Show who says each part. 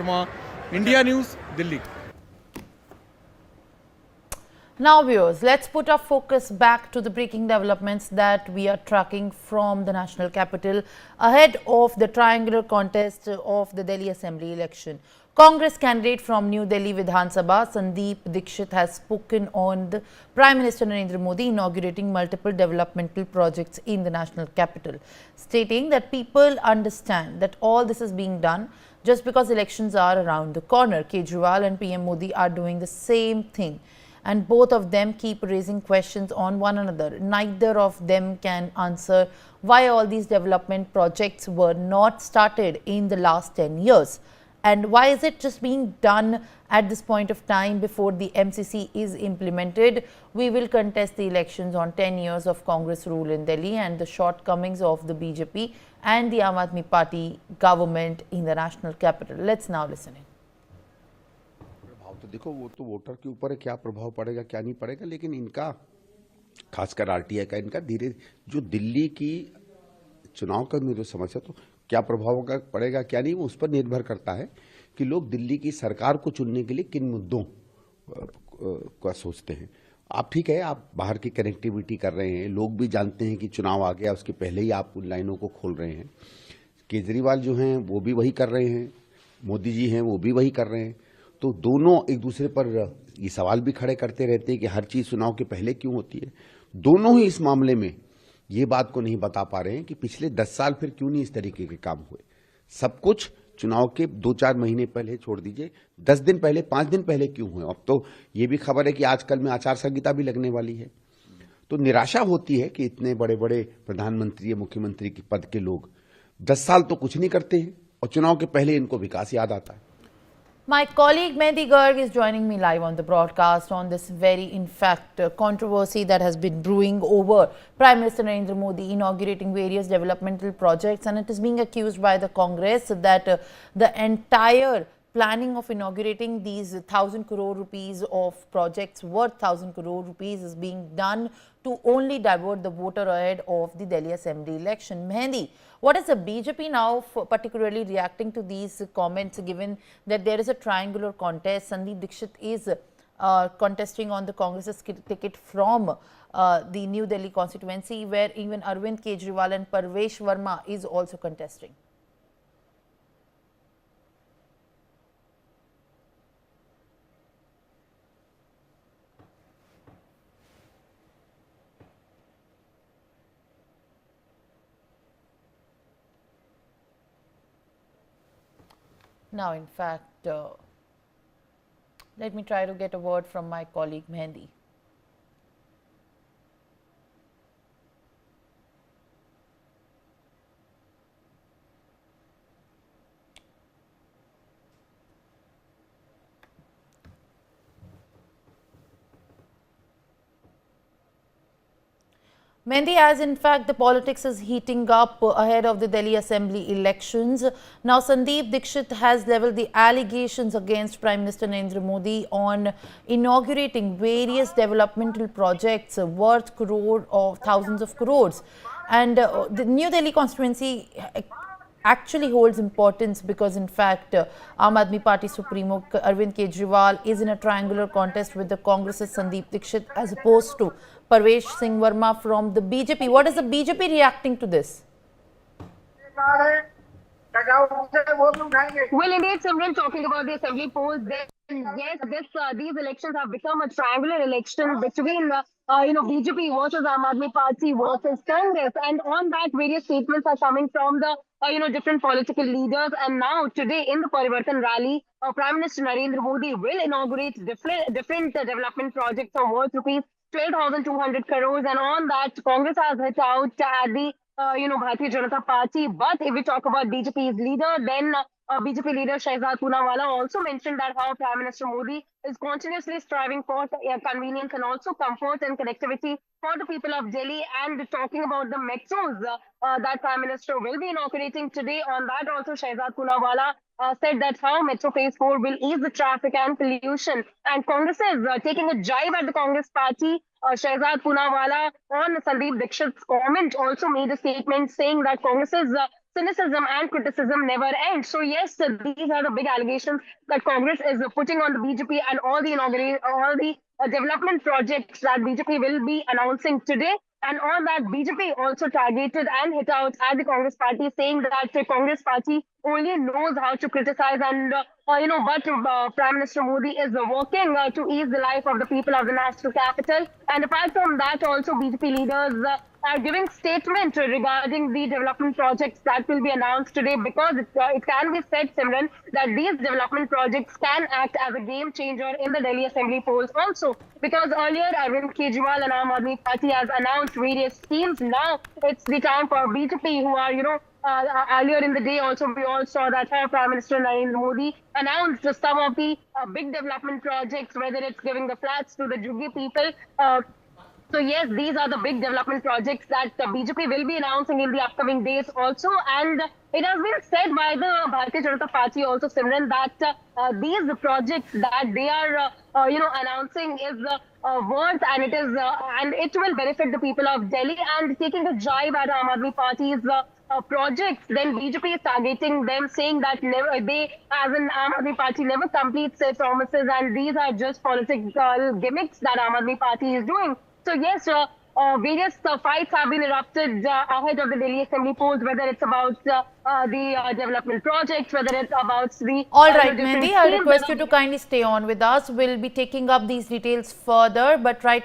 Speaker 1: Sharma, India News, Delhi.
Speaker 2: Now viewers, let's put our focus back to the breaking developments that we are tracking from the national capital ahead of the triangular contest of the Delhi Assembly election. Congress candidate from New Delhi Vidhan Sabha, Sandeep Dikshit, has spoken on the Prime Minister Narendra Modi inaugurating multiple developmental projects in the national capital, stating that people understand that all this is being done just because elections are around the corner. Kejriwal and PM Modi are doing the same thing, and both of them keep raising questions on one another. Neither of them can answer why all these development projects were not started in the last 10 years. And why is it just being done at this point of time before the MCC is implemented? We will contest the elections on 10 years of Congress rule in Delhi and the shortcomings of the BJP and the Aam Aadmi Party government in the national capital. Let's now listen in.
Speaker 3: तो देखो, वो तो voter के ऊपर है, क्या प्रभाव पड़ेगा क्या नहीं पड़ेगा, लेकिन इनका खासकर आरटीआई का इनका धीरे जो दिल्ली की चुनाव का जो समस्या, तो क्या प्रभाव पड़ेगा क्या नहीं, वो उस पर निर्भर करता है कि लोग दिल्ली की सरकार को चुनने के लिए किन मुद्दों का सोचते हैं। आप ठीक है, आप बाहर की कनेक्टिविटी कर रहे हैं, लोग भी जानते हैं कि चुनाव आ गया, उसके पहले ही आप उन लाइनों को खोल रहे हैं। केजरीवाल जो हैं वो भी वही कर रहे हैं, मोदी जी हैं वो भी वही कर रहे हैं। तो दोनों एक दूसरे पर ये सवाल भी खड़े करते रहते हैं कि हर चीज चुनाव के पहले क्यों होती है। दोनों ही इस मामले में ये बात को नहीं बता पा रहे हैं कि पिछले 10 साल फिर क्यों नहीं इस तरीके के काम हुए। सब कुछ चुनाव के 2-4 महीने पहले छोड़ दीजिए, 10 दिन पहले 5 दिन पहले क्यों हुए। अब तो ये भी खबर है कि आजकल में आचार संहिता भी लगने वाली है। तो निराशा होती है कि इतने बड़े बड़े प्रधानमंत्री या मुख्यमंत्री के पद के लोग 10 साल तो कुछ नहीं करते हैं और चुनाव के पहले इनको विकास याद आता है।
Speaker 2: My colleague Mehdi Garg is joining me live on the broadcast on this very, in fact, controversy that has been brewing over Prime Minister Narendra Modi inaugurating various developmental projects, and it is being accused by the Congress that the entire planning of inaugurating these 1,000 crore rupees of projects worth 1,000 crore rupees is being done to only divert the voter ahead of the Delhi Assembly election. Mehdi, what is the BJP now particularly reacting to these comments, given that there is a triangular contest? Sandeep Dikshit is contesting on the Congress's ticket from the New Delhi constituency, where even Arvind Kejriwal and Parvesh Verma is also contesting. Now, in fact, let me try to get a word from my colleague Mehdi. Mehdi, as in fact the politics is heating up ahead of the Delhi Assembly elections. Now, Sandeep Dikshit has levelled the allegations against Prime Minister Narendra Modi on inaugurating various developmental projects worth thousands of crores. And the New Delhi constituency actually holds importance because, in fact, Aam Aadmi Party Supremo Arvind Kejriwal is in a triangular contest with the Congress's Sandeep Dikshit as opposed to Parvesh Singh Verma from the BJP. What is the BJP reacting to this?
Speaker 4: Well, indeed, Simran, talking about the assembly polls, then yes, these elections have become a triangular election between BJP versus Aam Aadmi Party versus Congress, and on that, various statements are coming from the different political leaders. And now, today in the Parivartan rally, Prime Minister Narendra Modi will inaugurate different development projects of worth rupees 12,200 crores, and on that, Congress has hit out at the Bharatiya Janata Party. But if we talk about BJP's leader, then BJP leader Shehzad Poonawalla also mentioned that how Prime Minister Modi is continuously striving for convenience and also comfort and connectivity for the people of Delhi, and talking about the metros that Prime Minister will be inaugurating today. On that also, Shehzad Poonawalla said that how Metro Phase 4 will ease the traffic and pollution. And Congress is taking a jibe at the Congress party. Shehzad Poonawalla on Sandeep Dikshit's comment also made a statement saying that Congress's cynicism and criticism never ends. So yes, these are the big allegations that Congress is putting on the BJP and all the development projects that BJP will be announcing today. And on that, BJP also targeted and hit out at the Congress party, saying that the Congress party only knows how to criticize but Prime Minister Modi is working to ease the life of the people of the national capital. And apart from that, also BJP leaders are giving statement regarding the development projects that will be announced today, because it can be said, Simran, that these development projects can act as a game changer in the Delhi Assembly polls also. Because earlier, Arvind Kejriwal and Aam Aadmi Party has announced various schemes. Now it's the time for BJP, who are, earlier in the day also we all saw that Prime Minister Narendra Modi announced some of the big development projects, whether it's giving the flats to the Juggi people. So yes, these are the big development projects that the BJP will be announcing in the upcoming days also. And it has been said by the Bharatiya Janata Party also, Simran, that these projects that they are, announcing is worth, and it will benefit the people of Delhi. And taking a jibe at Aam Aadmi Party's projects, then BJP is targeting them, saying that they, as an Aam Aadmi Party, never completes their promises, and these are just political gimmicks that Aam Aadmi Party is doing. So yes, various fights have been erupted ahead of the Delhi Assembly polls, whether it's about the development projects, whether it's about the...
Speaker 2: All right,
Speaker 4: different
Speaker 2: Mehndi, I
Speaker 4: schemes
Speaker 2: request you to kindly stay on with us. We'll be taking up these details further, but right now